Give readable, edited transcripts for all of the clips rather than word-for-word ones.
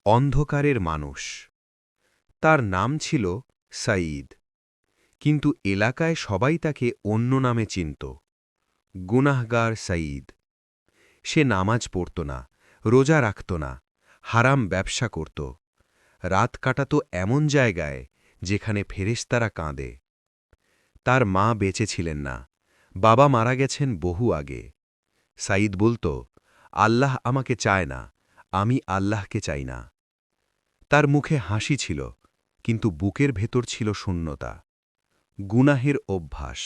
অন্ধকারের মানুষ। তার নাম ছিল সাঈদ, কিন্তু এলাকায় সবাই তাকে অন্য নামে চিনত, গুনাহগার সাঈদ। সে নামাজ পড়ত না, রোজা রাখত না, হারাম ব্যবসা করত, রাত কাটাত এমন জায়গায় যেখানে ফেরেশতারা কাঁদে। তার মা বেঁচে ছিলেন না, বাবা মারা গেছেন বহু আগে। সাঈদ বলত, আল্লাহ আমাকে চায় না, আমি আল্লাহকে চাই না। তার মুখে হাসি ছিল, কিন্তু বুকের ভেতর ছিল শূন্যতা। গুনাহের অভ্যাস।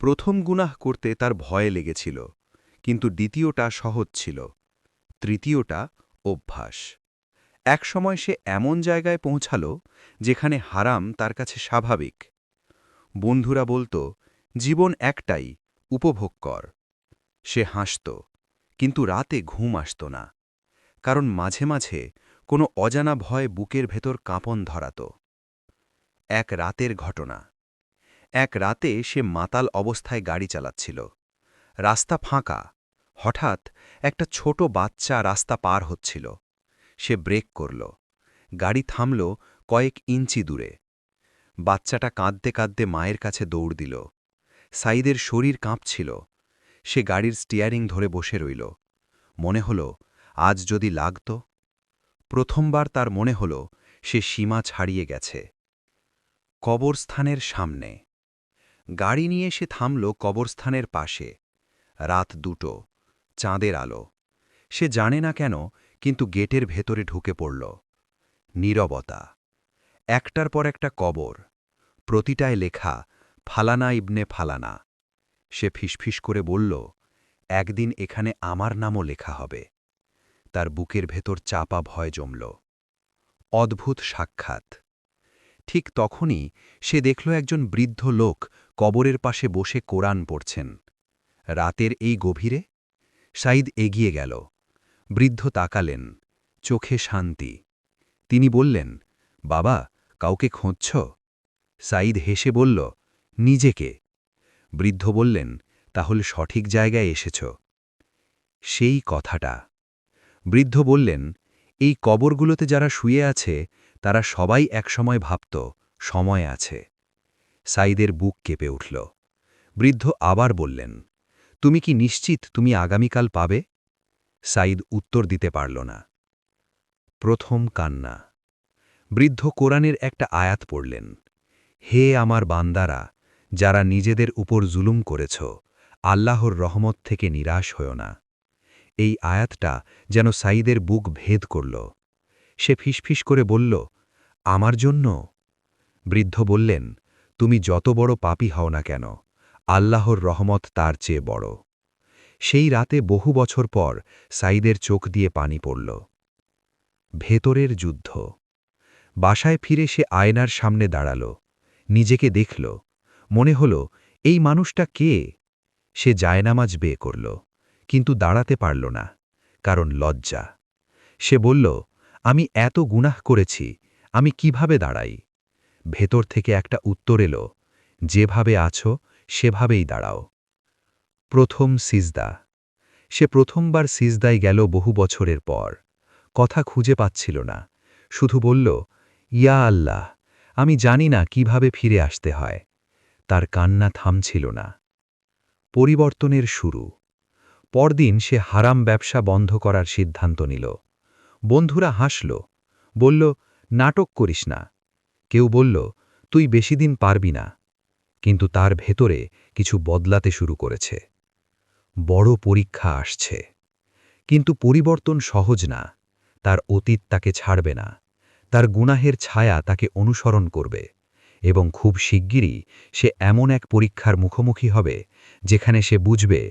প্রথম গুনাহ করতে তার ভয় লেগেছিল, কিন্তু দ্বিতীয়টা সহজ ছিল, তৃতীয়টা অভ্যাস। একসময় সে এমন জায়গায় পৌঁছাল যেখানে হারাম তার কাছে স্বাভাবিক। বন্ধুরা বলত, জীবন একটাই, উপভোগ কর। সে হাসত, কিন্তু রাতে ঘুম আসত না, কারণ মাঝে মাঝে কোনো অজানা ভয় বুকের ভেতর কাঁপন ধরাত। এক রাতের ঘটনা। এক রাতে সে মাতাল অবস্থায় গাড়ি চালাচ্ছিল। রাস্তা ফাঁকা। হঠাৎ একটা ছোট বাচ্চা রাস্তা পার হচ্ছিল। সে ব্রেক করল। গাড়ি থামল কয়েক ইঞ্চি দূরে। বাচ্চাটা কাঁদতে কাঁদতে মায়ের কাছে দৌড় দিল। সাঈদের শরীর কাঁপছিল। সে গাড়ির স্টিয়ারিং ধরে বসে রইল। মনে হল, আজ যদি লাগত। প্রথমবার তার মনে হল সে সীমা ছাড়িয়ে গেছে। কবরস্থানের সামনে। গাড়ি নিয়ে সে থামল কবরস্থানের পাশে। রাত 2টো, চাঁদের আলো। সে জানে না কেন, কিন্তু গেটের ভেতরে ঢুকে পড়ল। নীরবতা। একটার পর একটা কবর, প্রতিটায় লেখা ফালানা ইবনে ফালানা। সে ফিসফিস করে বলল, একদিন এখানে আমার নামও লেখা হবে। তার বুকের ভেতর চাপা ভয় জমল। অদ্ভুত সাক্ষাৎ। ঠিক তখনই সে দেখল একজন বৃদ্ধ লোক কবরের পাশে বসে কোরআন পড়ছেন। রাতের এই গভীরে? সাঈদ এগিয়ে গেল। বৃদ্ধ তাকালেন, চোখে শান্তি। তিনি বললেন, বাবা, কাউকে খুঁজছ? সাঈদ হেসে বলল, নিজেকে। বৃদ্ধ বললেন, তাহলে সঠিক জায়গায় এসেছ। সেই কথাটা। বৃদ্ধ বললেন, এই কবরগুলোতে যারা শুয়ে আছে তারা সবাই একসময় ভাবত, সময় আছে। সাঈদের বুক কেঁপে উঠল। বৃদ্ধ আবার বললেন, তুমি কি নিশ্চিত তুমি আগামীকাল পাবে? সাঈদ উত্তর দিতে পারল না। প্রথম কান্না। বৃদ্ধ কোরআনের একটা আয়াত পড়লেন, হে আমার বান্দারা, যারা নিজেদের উপর জুলুম করেছ, আল্লাহর রহমত থেকে নিরাশ হও না। এই আয়াতটা যেন সাঈদের বুক ভেদ করল। সে ফিসফিস করে বলল, আমার জন্য? বৃদ্ধ বললেন, তুমি যত বড় পাপী হও না কেন, আল্লাহর রহমত তার চেয়ে বড়। সেই রাতে বহু বছর পর সাঈদের চোখ দিয়ে পানি পড়ল। ভেতরের যুদ্ধ। বাসায় ফিরে সে আয়নার সামনে দাঁড়াল। নিজেকে দেখল। মনে হল, এই মানুষটা কে? সে জায়নামাজ বের করল, কিন্তু দাঁড়াতে পারল না, কারণ লজ্জা। সে বলল, আমি এত গুনাহ করেছি, আমি কিভাবে দাঁড়াই? ভেতর থেকে একটা উত্তর এলো, যেভাবে আছো সেভাবেই দাঁড়াও। প্রথম সিজদা। সে প্রথমবার সিজদায় গেল বহু বছরের পর। কথা খুঁজে পাচ্ছিল না, শুধু বলল, ইয়া আল্লাহ, আমি জানি না কিভাবে ফিরে আসতে হয়। তার কান্না থামছিল না। পরিবর্তনের শুরু। পরদিন সে হারাম ব্যবসা বন্ধ করার সিদ্ধান্ত নিল। বন্ধুরা হাসল, বলল, নাটক করিস না। কেউ বলল, তুই বেশি দিন পারবি না। কিন্তু তার ভেতরে কিছু বদলাতে শুরু করেছে। বড় পরীক্ষা আসছে। কিন্তু পরিবর্তন সহজ না। তার অতীত তাকে ছাড়বে না। তার গুনাহের ছায়া তাকে অনুসরণ করবে। এবং খুব শিগগিরই সে এমন এক পরীক্ষার মুখোমুখি হবে যেখানে সে বুঝবে,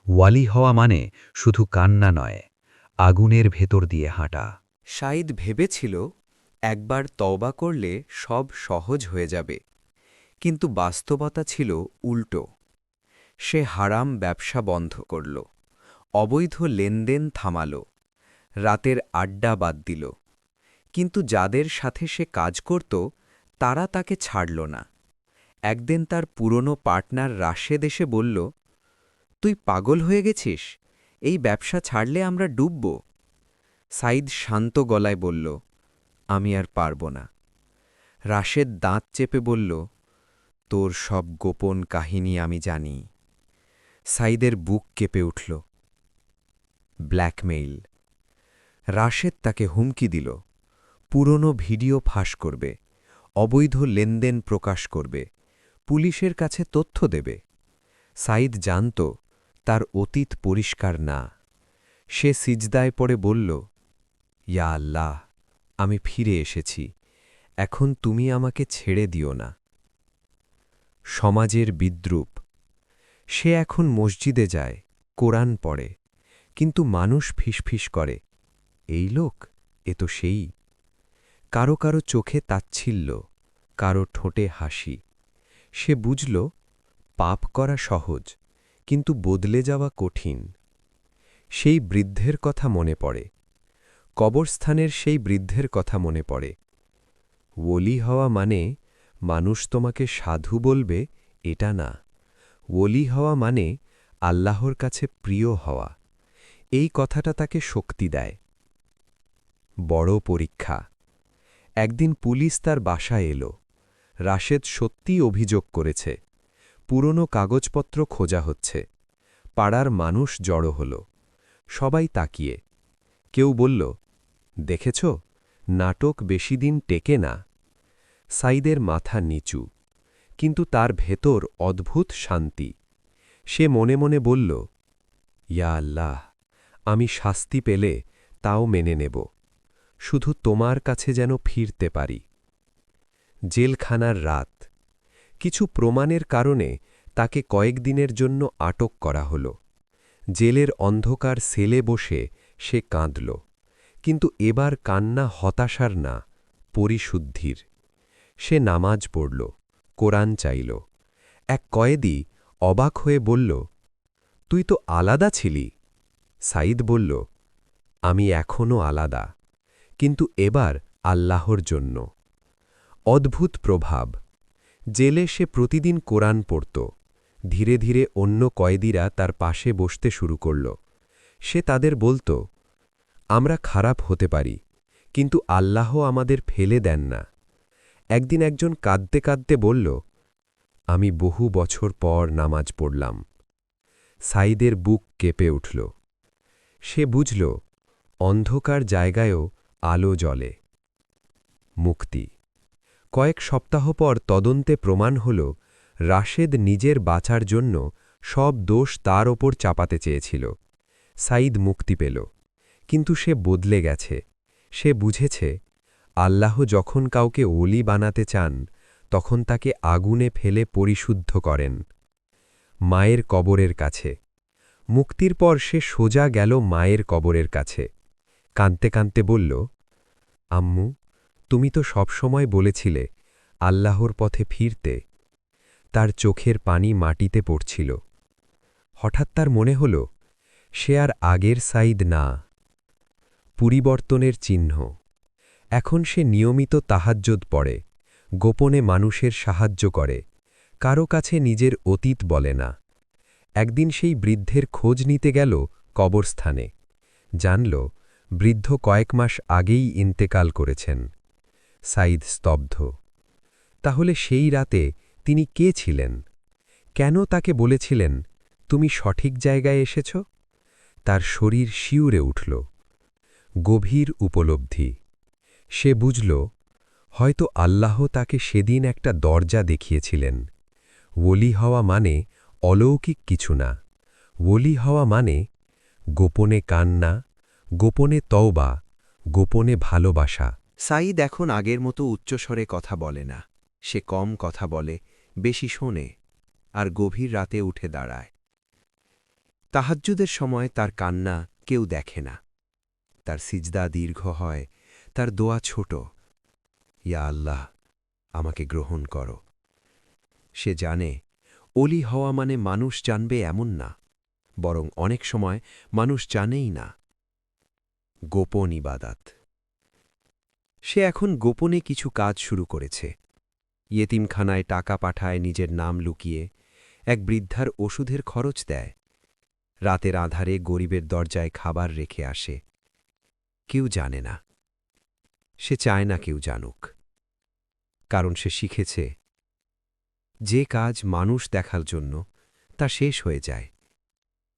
ওয়ালি হওয়া মানে শুধু কান্না নয়, আগুনের ভেতর দিয়ে হাঁটা। সাঈদ ভেবেছিল, একবার তওবা করলে সব সহজ হয়ে যাবে। কিন্তু বাস্তবতা ছিল উল্টো। সে হারাম ব্যবসা বন্ধ করল, অবৈধ লেনদেন থামাল, রাতের আড্ডা বাদ দিল। কিন্তু যাদের সাথে সে কাজ করত তারা তাকে ছাড়ল না। একদিন তার পুরনো পার্টনার রাশেদ এসে বলল, তুই পাগল হয়ে গেছিস, এই ব্যবসা ছাড়লে আমরা ডুবব। সাঈদ শান্ত গলায় বলল, আমি আর পারব না। রাশেদ দাঁত চেপে বলল, তোর সব গোপন কাহিনী আমি জানি। সাঈদের বুক কেঁপে উঠল। ব্ল্যাকমেইল। রাশেদ তাকে হুমকি দিল, পুরনো ভিডিও ফাঁস করবে, অবৈধ লেনদেন প্রকাশ করবে, পুলিশের কাছে তথ্য দেবে। সাঈদ জানত তার অতীত পরিষ্কার না। সে সিজদায় পড়ে বলল, ইয়া আল্লাহ, আমি ফিরে এসেছি, এখন তুমি আমাকে ছেড়ে দিও না। সমাজের বিদ্রূপ। সে এখন মসজিদে যায়, কোরআন পড়ে, কিন্তু মানুষ ফিসফিস করে, এই লোক, এ তো সেই। কারো কারো চোখে তাচ্ছিল্য, কারো ঠোঁটে হাসি। সে বুঝল, পাপ করা সহজ, কিন্তু বদলে যাওয়া কঠিন। সেই বৃদ্ধের কথা মনে পড়ে, কবরস্থানের সেই বৃদ্ধের কথা মনে পড়ে। ওলি হওয়া মানে মানুষ তোমাকে সাধু বলবে, এটা না। ওলি হওয়া মানে আল্লাহর কাছে প্রিয় হওয়া। এই কথাটা তাকে শক্তি দেয়। বড় পরীক্ষা। একদিন পুলিশ তার বাসায় এলো। রাশেদ সত্যিই অভিযোগ করেছে। পুরনো কাগজপত্র খোঁজা হচ্ছে। পাড়ার মানুষ জড়ো হল। সবাই তাকিয়ে। কেউ বলল, দেখেছ, নাটক বেশি দিন টেকে না। সাঈদের মাথা নিচু, কিন্তু তার ভেতর অদ্ভুত শান্তি। সে মনে মনে বলল, ইয়া আল্লাহ, আমি শাস্তি পেলে তাও মেনে নেব, শুধু তোমার কাছে যেন ফিরতে পারি। জেলখানার রাত। কিছু প্রমাণের কারণে তাকে কয়েকদিনের জন্য আটক করা হল। জেলের অন্ধকার সেলে বসে সে কাঁদল, কিন্তু এবার কান্না হতাশার না, পরিশুদ্ধির। সে নামাজ পড়ল, কোরআন চাইল। এক কয়েদি অবাক হয়ে বলল, তুই তো আলাদা ছিলি। সাঈদ বলল, আমি এখনও আলাদা, কিন্তু এবার আল্লাহর জন্য। অদ্ভুত প্রভাব। জেলে সে প্রতিদিন কোরআন পড়ত। ধীরে ধীরে অন্য কয়েদিরা তার পাশে বসতে শুরু করল। সে তাদের বলত, আমরা খারাপ হতে পারি, কিন্তু আল্লাহ আমাদের ফেলে দেন না। একদিন একজন কাঁদতে কাঁদতে বলল, আমি বহু বছর পর নামাজ পড়লাম। সাঈদের বুক কেঁপে উঠল। সে বুঝল, অন্ধকার জায়গায়ও আলো জ্বলে। মুক্তি। কয়েক সপ্তাহ পর তদন্তে প্রমাণ হল, রাশেদ নিজের বাঁচার জন্য সব দোষ তার ওপর চাপাতে চেয়েছিল। সাঈদ মুক্তি পেল, কিন্তু সে বদলে গেছে। সে বুঝেছে, আল্লাহ যখন কাউকে ওলি বানাতে চান, তখন তাকে আগুনে ফেলে পরিশুদ্ধ করেন। মায়ের কবরের কাছে। মুক্তির পর সে সোজা গেল মায়ের কবরের কাছে। কাঁদতে কাঁদতে বলল, আম্মু, তুমি তো সবসময় বলেছিলে আল্লাহর পথে ফিরতে। তার চোখের পানি মাটিতে পড়ছিল। হঠাৎ তার মনে হল, সে আর আগের সাঈদ না। পরিবর্তনের চিহ্ন। এখন সে নিয়মিত তাহাজ্জুদ পড়ে, গোপনে মানুষের সাহায্য করে, কারো কাছে নিজের অতীত বলে না। একদিন সেই বৃদ্ধের খোঁজ নিতে গেল কবরস্থানে। জানল, বৃদ্ধ কয়েক মাস আগেই ইন্তেকাল করেছেন। সাঈদ স্তব্ধ। তাহলে সেই রাতে তিনি কে ছিলেন? কেন তাকে বলেছিলেন, তুমি সঠিক জায়গায় এসেছ? তার শরীর শিউরে উঠল। গভীর উপলব্ধি। সে বুঝল, হয়তো আল্লাহ তাকে সেদিন একটা দরজা দেখিয়েছিলেন। ওলি হওয়া মানে অলৌকিক কিছু না। ওলি হওয়া মানে গোপনে কান্না, গোপনে তওবা, গোপনে ভালোবাসা। সাঈদ এখন আগের মতো উচ্চস্বরে কথা বলে না। সে কম কথা বলে, বেশি শোনে, আর গভীর রাতে উঠে দাঁড়ায়। তাহাজ্জুদের সময় তার কান্না কেউ দেখে না। তার সিজদা দীর্ঘ হয়, তার দোয়া ছোট, ইয়া আল্লাহ, আমাকে গ্রহণ করো। সে জানে, অলি হওয়া মানে মানুষ জানবে এমন না, বরং অনেক সময় মানুষ জানেই না। গোপন ইবাদাত। সে এখন গোপনে কিছু কাজ শুরু করেছে। ইয়েতিমখানায় টাকা পাঠায় নিজের নাম লুকিয়ে, এক বৃদ্ধার ওষুধের খরচ দেয়, রাতের আঁধারে গরিবের দরজায় খাবার রেখে আসে। কেউ জানে না। সে চায় না কেউ জানুক, কারণ সে শিখেছে যে কাজ মানুষ দেখার জন্য তা শেষ হয়ে যায়,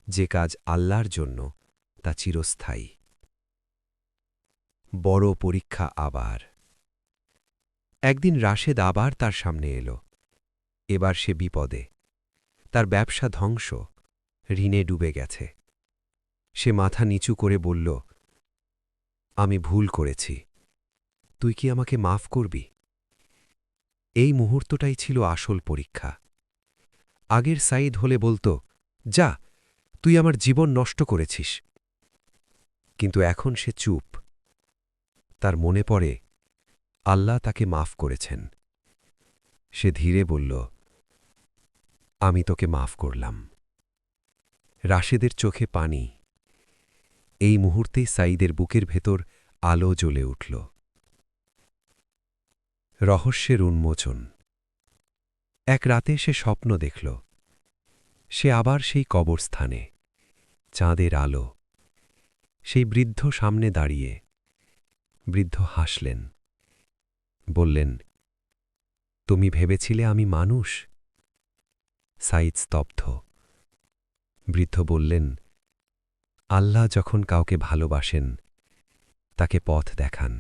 যে কাজ আল্লাহর জন্য তা চিরস্থায়ী। বড় পরীক্ষা আবার। একদিন রাশেদ আবার তার সামনে এলো। এবার সে বিপদে, তার ব্যবসা ধ্বংস, ঋণে ডুবে গেছে। সে মাথা নিচু করে বলল, আমি ভুল করেছি, তুই কি আমাকে মাফ করবি? এই মুহূর্তটাই ছিল আসল পরীক্ষা। আগের সাঈদ হলে বলতো, যা, তুই আমার জীবন নষ্ট করেছিস। কিন্তু এখন সে চুপ। তার মনে পড়ে আল্লাহ তাকে মাফ করেছেন। সে ধীরে বলল, আমি তোকে মাফ করলাম। রাশেদের চোখে পানি। এই মুহূর্তেই সাঈদের বুকের ভেতর আলো জ্বলে উঠল। রহস্যের উন্মোচন। এক রাতে সে স্বপ্ন দেখল। সে আবার সেই কবরস্থানে, চাঁদের আলো। সেই বৃদ্ধ সামনে দাঁড়িয়ে। বৃদ্ধ হাসলেন, বললেন, তুমি ভেবেছিলে আমি মানুষ? সাঈদ স্তব্ধ। বৃদ্ধ বললেন, আল্লাহ যখন কাউকে ভালোবাসেন তাকে পথ দেখান,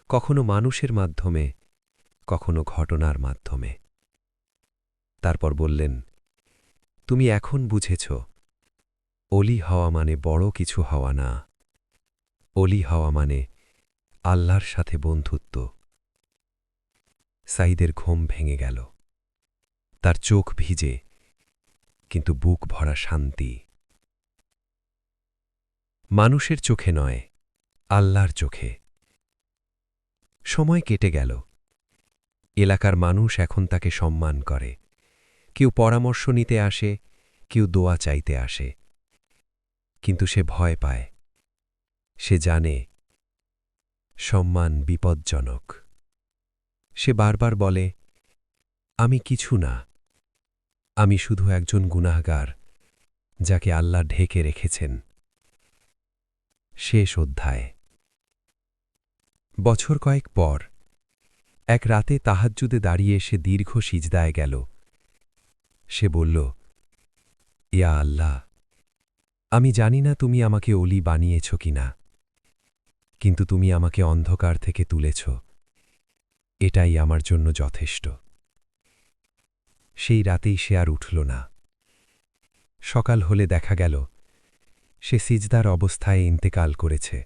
কখনো মানুষের মাধ্যমে, কখনো ঘটনার মাধ্যমে। তারপর বললেন, তুমি এখন বুঝেছ, অলি হওয়া মানে বড় কিছু হওয়া না। অলি হওয়া মানে আল্লাহর সাথে বন্ধুত্ব। সাঈদের ঘুম ভেঙে গেল। তার চোখ ভিজে, কিন্তু বুক ভরা শান্তি। মানুষের চোখে নয়, আল্লাহর চোখে। সময় কেটে গেল। এলাকার মানুষ এখন তাকে সম্মান করে। কেউ পরামর্শ নিতে আসে, কেউ দোয়া চাইতে আসে। কিন্তু সে ভয় পায়। সে জানে সম্মান বিপজ্জনক। সে বারবার বলে, আমি কিছু না, আমি শুধু একজন গুনাহগার যাকে আল্লাহ ঢেকে রেখেছেন। শেষ অধ্যায়। বছর কয়েক পর এক রাতে তাহাজ্জুদে দাঁড়িয়ে সে দীর্ঘ সিজদায় গেল। সে বলল, ইয়া আল্লাহ, আমি জানি না তুমি আমাকে অলি বানিয়েছ কিনা, কিন্তু তুমি আমাকে অন্ধকার থেকে তুলেছ, এটাই আমার জন্য যথেষ্ট। সেই রাতেই সে আর উঠল না। সকাল হলে দেখা গেল সে সিজদার অবস্থায় ইন্তেকাল করেছে,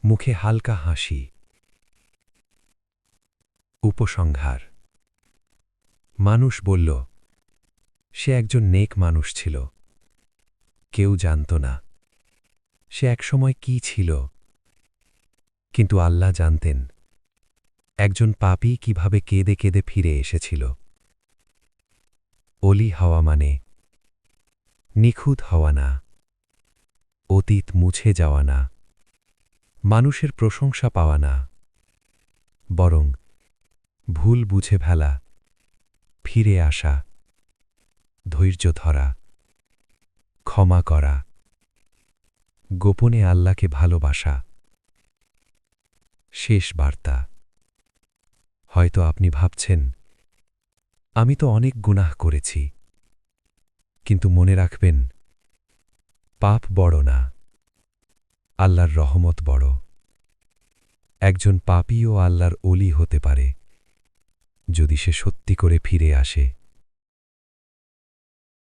মুখে হালকা হাসি। উপসংহার। মানুষ বলল, সে একজন নেক মানুষ ছিল। কেউ জানত না সে একসময় কি ছিল, কিন্তু আল্লাহ জানতেন একজন পাপী কিভাবে কেঁদে কেঁদে ফিরে এসেছিল। অলি হওয়া মানে নিখুঁত হওয়া না, অতীত মুছে যাওয়া না, মানুষের প্রশংসা পাওয়া না, বরং ভুল বুঝে ফেলা, ফিরে আসা, ধৈর্য ধরা, ক্ষমা করা, গোপনে আল্লাহকে ভালোবাসা। শেষ বার্তা। হয়তো আপনি ভাবছেন, আমি তো অনেক গুনাহ করেছি, কিন্তু মনে রাখবেন, পাপ বড় না, আল্লাহর রহমত বড়। একজন পাপীও আল্লাহর অলি হতে পারে যদি সে সত্যি করে ফিরে আসে।